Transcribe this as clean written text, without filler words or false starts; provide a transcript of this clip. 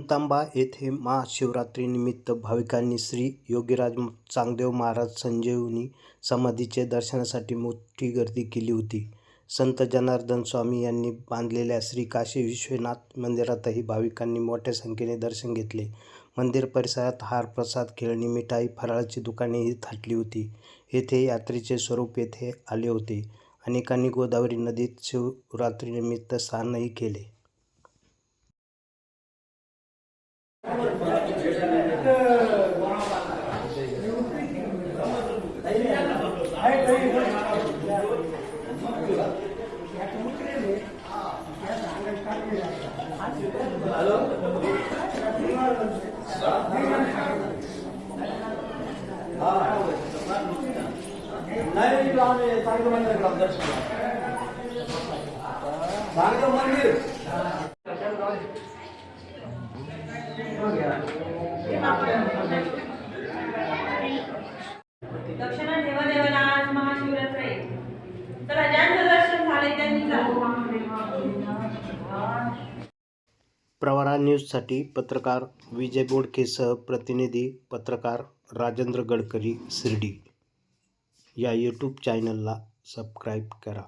पुणतांबा येथे महाशिवरात्रीनिमित्त भाविकांनी श्री योगीराज चांगदेव महाराज संजीवनी समाधीचे दर्शनासाठी मोठी गर्दी केली होती. संत जनार्दन स्वामी यांनी बांधलेल्या श्री काशी विश्वनाथ मंदिरातही भाविकांनी मोठ्या संख्येने दर्शन घेतले. मंदिर परिसरात हार, प्रसाद, खेळणी, मिठाई, फराळाची दुकानेही थाटली होती. येथे यात्रेचे स्वरूप येथे आले होते. अनेकांनी गोदावरी नदीत शिवरात्रीनिमित्त स्नानही केले. दक्षिणा देवादेवाला आज महाशिवरात्री तर ज्यांचं दर्शन झाले त्यांनी प्रवरा न्यूजसाठी पत्रकार विजय बोडकेसह प्रतिनिधी पत्रकार राजेंद्र गडकरी, शिर्डी. या यूट्यूब चॅनलला सबस्क्राईब करा.